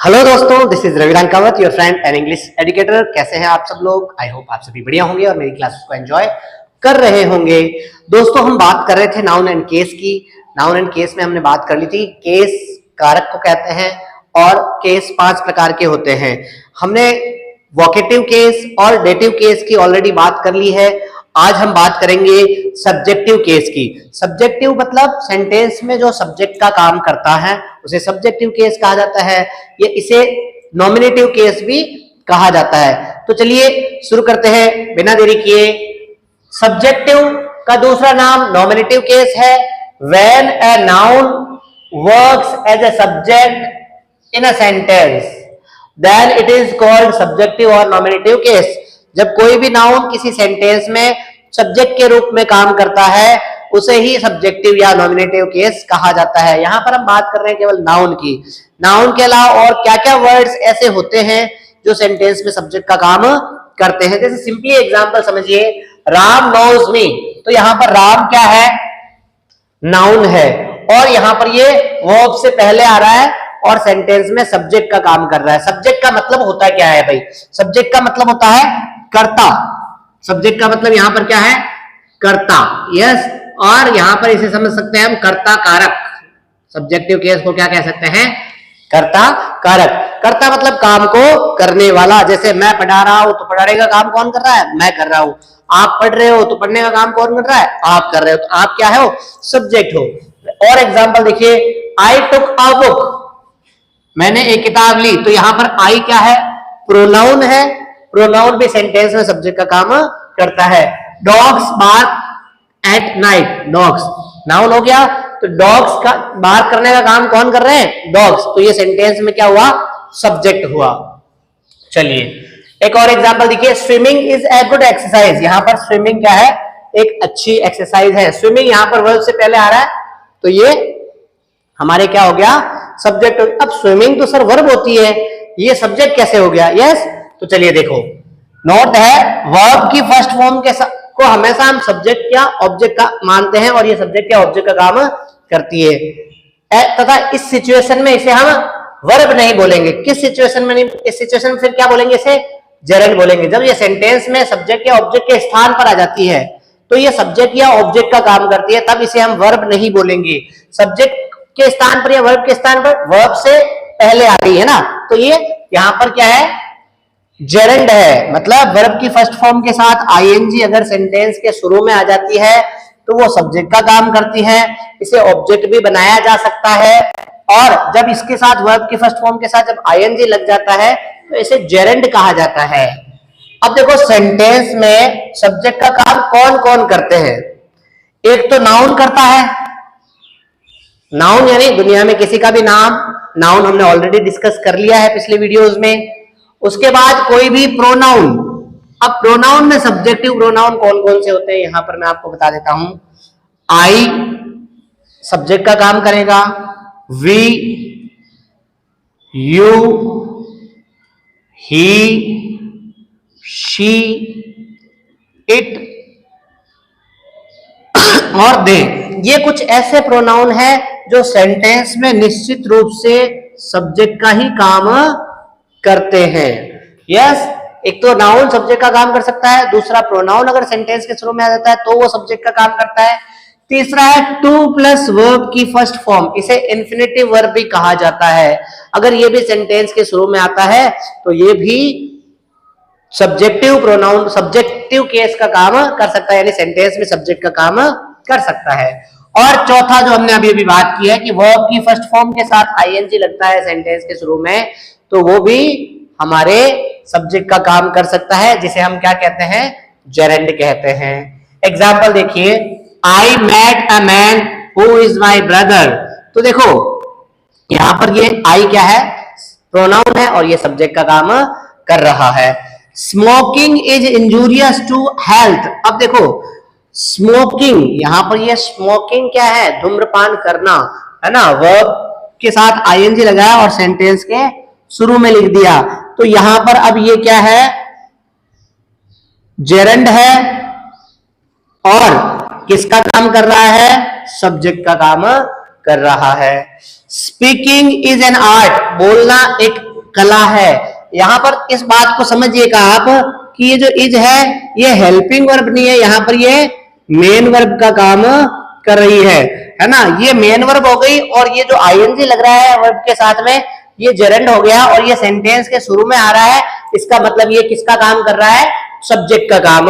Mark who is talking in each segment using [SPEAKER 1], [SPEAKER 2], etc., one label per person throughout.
[SPEAKER 1] Hello दोस्तों, this is Ravi Rankawat, your friend and English educator. कैसे हैं आप सब लोग? आई होप आप सभी बढ़िया होंगे और मेरी क्लासेस को एंजॉय कर रहे होंगे। दोस्तों, हम बात कर रहे थे नाउन एंड केस की। नाउन एंड केस में हमने बात कर ली थी केस कारक को कहते हैं और केस 5 प्रकार के होते हैं। हमने वोकेटिव केस और डेटिव केस की ऑलरेडी बात कर ली है। आज हम बात करेंगे सब्जेक्टिव केस की। सब्जेक्टिव मतलब सेंटेंस में जो सब्जेक्ट का काम करता है उसे सब्जेक्टिव केस कहा जाता है। ये इसे नॉमिनेटिव केस भी कहा जाता है। तो चलिए शुरू करते हैं बिना देरी किए। सब्जेक्टिव का दूसरा नाम नॉमिनेटिव केस है। When a noun works as a subject in a sentence then it is called subjective और नॉमिनेटिव केस। जब कोई भी नाउन किसी सेंटेंस में सब्जेक्ट के रूप में काम करता है उसे ही सब्जेक्टिव या नॉमिनेटिव केस कहा जाता है। यहां पर हम बात कर रहे हैं केवल नाउन की। नाउन के अलावा और क्या क्या वर्ड्स ऐसे होते हैं जो सेंटेंस में सब्जेक्ट का काम करते हैं। जैसे सिंपली एग्जांपल समझिए, राम नोज मी। तो यहां पर राम क्या है? नाउन है और यहां पर ये वर्ब से पहले आ रहा है और सेंटेंस में सब्जेक्ट का काम कर रहा है। सब्जेक्ट का मतलब होता क्या है भाई? सब्जेक्ट का मतलब होता है कर्ता। सब्जेक्ट का मतलब यहां पर क्या है? कर्ता। यस, और यहां पर इसे समझ सकते हैं हम कर्ता कारक। सब्जेक्टिव केस को क्या कह सकते हैं? कर्ता कारक। कर्ता मतलब काम को करने वाला। जैसे मैं पढ़ा रहा हूं तो पढ़ाने का काम कौन कर रहा है? मैं कर रहा हूं। आप पढ़ रहे हो तो पढ़ने का काम कौन कर रहा है? आप कर रहे हो। तो आप क्या हो? सब्जेक्ट हो। और एग्जांपल देखिए, आई टुक अ बुक। मैंने एक किताब ली। तो यहां पर आई क्या है? प्रोनाउन है। प्रोनाउन भी सेंटेंस में सब्जेक्ट का काम करता है। Dogs bark at night. Dogs noun हो गया। तो डॉग्स का बार्क करने का काम कौन कर रहे हैं? डॉग्स। तो ये सेंटेंस में क्या हुआ? सब्जेक्ट हुआ। चलिए एक और एग्जांपल देखिए, swimming is a good exercise. यहां पर स्विमिंग क्या है? एक अच्छी एक्सरसाइज है। स्विमिंग यहां पर वर्ब से पहले आ रहा है तो ये हमारे क्या हो गया? सब्जेक्ट। अब स्विमिंग तो सर वर्ब होती है, ये सब्जेक्ट कैसे हो गया? यस, तो चलिए देखो, नोट है वर्ब की फर्स्ट फॉर्म के को हमेशा हम सब्जेक्ट या ऑब्जेक्ट का मानते हैं और ये सब्जेक्ट या ऑब्जेक्ट का काम करती है। तथा इस सिचुएशन में इसे हम वर्ब नहीं बोलेंगे। किस सिचुएशन में नहीं? इस सिचुएशन में फिर क्या बोलेंगे? इसे जेरेंड बोलेंगे। जब ये सेंटेंस में सब्जेक्ट या ऑब्जेक्ट के स्थान पर आ जाती है तो ये सब्जेक्ट या ऑब्जेक्ट का काम करती है, तब इसे हम वर्ब नहीं बोलेंगे। सब्जेक्ट के स्थान पर या वर्ब के स्थान पर वर्ब से पहले आ रही है ना, तो ये यहां पर क्या है? जेरेंड है। मतलब वर्ब की फर्स्ट फॉर्म के साथ आईएनजी अगर सेंटेंस के शुरू में आ जाती है तो वो सब्जेक्ट का काम करती है। इसे ऑब्जेक्ट भी बनाया जा सकता है और जब इसके साथ वर्ब की फर्स्ट फॉर्म के साथ जब आईएनजी लग जाता है तो इसे जेरेंड कहा जाता है। अब देखो, सेंटेंस में सब्जेक्ट का काम कौन कौन करते हैं? एक तो नाउन करता है। नाउन यानी दुनिया में किसी का भी नाम। नाउन हमने ऑलरेडी डिस्कस कर लिया है पिछले वीडियोस में। उसके बाद कोई भी प्रोनाउन। अब प्रोनाउन में सब्जेक्टिव प्रोनाउन कौन कौन से होते हैं यहां पर मैं आपको बता देता हूं। आई सब्जेक्ट का काम करेगा। We, you, he, she, it और दे। ये कुछ ऐसे प्रोनाउन है जो सेंटेंस में निश्चित रूप से सब्जेक्ट का ही काम करते हैं। यस, एक तो नाउन सब्जेक्ट का काम कर सकता है, दूसरा प्रोनाउन अगर सेंटेंस के शुरू में आ जाता है तो वो सब्जेक्ट का काम करता है, तीसरा है टू प्लस वर्ब की फर्स्ट फॉर्म। इसे इन्फिनेटिव वर्ब भी कहा जाता है। अगर ये भी सेंटेंस के शुरू में आता है तो ये भी सब्जेक्टिव प्रोनाउन सब्जेक्टिव केस का काम कर सकता है, यानी सेंटेंस में सब्जेक्ट का काम कर सकता है। और चौथा जो हमने अभी बात की है कि वर्ब की फर्स्ट फॉर्म के साथ आईएनजी लगता है सेंटेंस के शुरू में, तो वो भी हमारे सब्जेक्ट का काम कर सकता है, जिसे हम क्या कहते हैं? जेरेंड कहते हैं। एग्जाम्पल देखिए, I met a man who is my brother. तो देखो यहां पर ये आई क्या है? प्रोनाउन है और ये सब्जेक्ट का काम कर रहा है। Smoking is injurious to health. अब देखो स्मोकिंग, यहां पर ये स्मोकिंग क्या है? धूम्रपान करना है ना। वर्ब के साथ आईएनजी लगाया और सेंटेंस के शुरू में लिख दिया, तो यहां पर अब ये क्या है? जेरेंड है और किसका काम कर रहा है? सब्जेक्ट का काम कर रहा है। Speaking is an art. बोलना एक कला है। यहां पर इस बात को समझिएगा आप कि ये जो इज है ये हेल्पिंग वर्ब नहीं है, यहां पर ये मेन वर्ब का काम कर रही है ना। ये मेन वर्ब हो गई और ये जो आईएनजी लग रहा है वर्ब के साथ में ये जेरेंड हो गया और ये सेंटेंस के शुरू में आ रहा है। इसका मतलब ये किसका काम कर रहा है? सब्जेक्ट का काम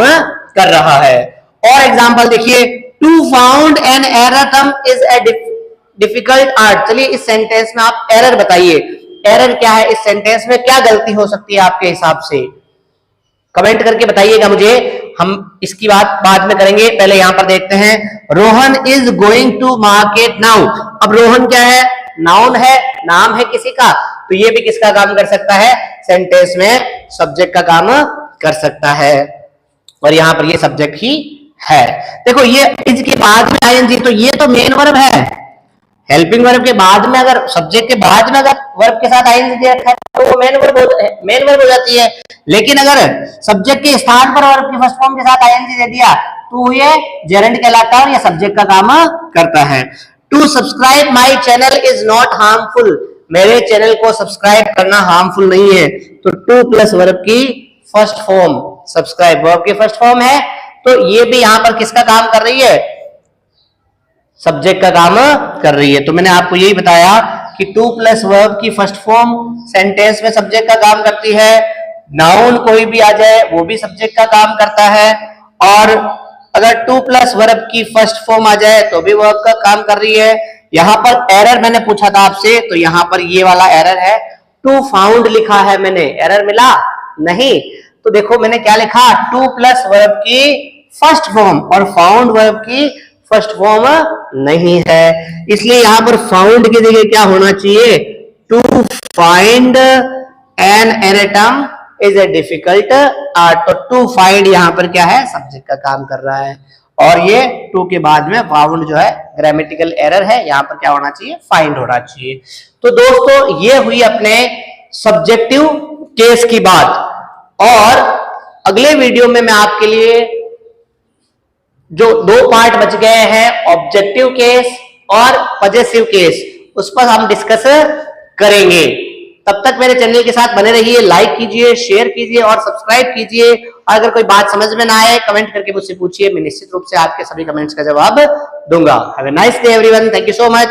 [SPEAKER 1] कर रहा है। और एग्जांपल देखिए, to found an error term is a difficult art. चलिए इस सेंटेंस में आप एरर बताइए, एरर क्या है? इस सेंटेंस में क्या गलती हो सकती है आपके हिसाब से? कमेंट करके बताइएगा मुझे, हम इसकी बात बाद में करेंगे। पहले यहां पर देखते हैं, Rohan is going to market now. अब रोहन क्या है? नाउन है, नाम है किसी का, तो ये भी किसका काम कर सकता है? सेंटेंस में सब्जेक्ट का काम कर सकता है और यहां पर ये सब्जेक्ट ही है। देखो ये इज के बाद में आईएनजी, तो ये तो मेन वर्ब है। हेल्पिंग वर्ब के बाद में अगर सब्जेक्ट के बाद में अगर वर्ब के साथ आईएनजी दे रखा है तो वो मेन वर्ब हो जाती है। लेकिन अगर सब्जेक्ट के स्थान पर वर्ब की फर्स्ट फॉर्म के साथ आईएनजी दे दिया तो ये जेरेंड कहलाता है और ये सब्जेक्ट का काम करता है। To subscribe my channel is not harmful. मेरे चैनल को सब्सक्राइब करना हार्मफुल नहीं है। तो टू प्लस वर्ब की फर्स्ट फॉर्म, सब्सक्राइब वर्ब की फर्स्ट फॉर्म है, तो ये भी यहां पर किसका काम कर रही है? सब्जेक्ट का काम कर रही है। तो मैंने आपको यही बताया कि टू प्लस वर्ब की फर्स्ट फॉर्म सेंटेंस में सब्जेक्ट का काम करती है। नाउन कोई भी आ जाए वो भी सब्जेक्ट का काम करता है और अगर टू प्लस वर्ब की फर्स्ट फॉर्म आ जाए तो भी वर्ब का काम कर रही है। यहां पर एरर मैंने पूछा था आपसे, तो यहां पर ये वाला एरर है, टू फाउंड लिखा है मैंने, एरर मिला नहीं। तो देखो मैंने क्या लिखा, टू प्लस वर्ब की फर्स्ट फॉर्म और फाउंड वर्ब की फर्स्ट फॉर्म नहीं है, इसलिए यहां पर फाउंड की जगह क्या होना चाहिए? To find an atom is a difficult art. तो टू फाइंड यहां पर क्या है? सब्जेक्ट का काम कर रहा है और ये टू के बाद में फाउंड जो है ग्रामेटिकल एरर है, यहां पर क्या होना चाहिए? फाइंड होना चाहिए। तो दोस्तों ये हुई अपने सब्जेक्टिव केस की बात और अगले वीडियो में मैं आपके लिए जो दो पार्ट बच गए हैं, ऑब्जेक्टिव केस और पजेसिव केस, उस पर हम डिस्कस करेंगे। तब तक मेरे चैनल के साथ बने रहिए, लाइक कीजिए, शेयर कीजिए और सब्सक्राइब कीजिए। और अगर कोई बात समझ में ना आए कमेंट करके मुझसे पूछिए, मैं निश्चित रूप से आपके सभी कमेंट्स का जवाब दूंगा। Have a nice day everyone, thank you so much.